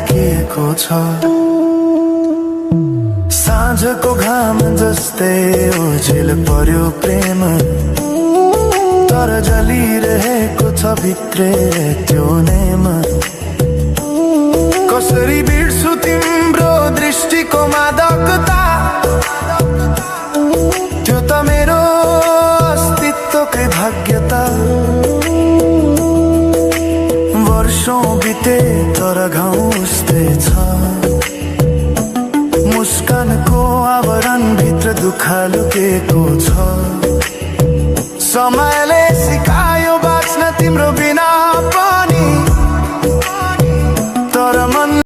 राखिएको छ। साँझको घाम जस्तै ओझेल पर्यो प्रेम, तर जलिरहेको छ भित्रै त्यो नेम। कसरी बिर्सु तिम्रो दृष्टिको मादकता, त्यो त मेरो अस्तित्वकै भाग्यता। वर्षौं बिते तर घाउ उस्तै छ, मुस्कानको आवरण भित्र दुःख लुकेको छ। समयले सिकायो बाँच्न तिम्रो बिना,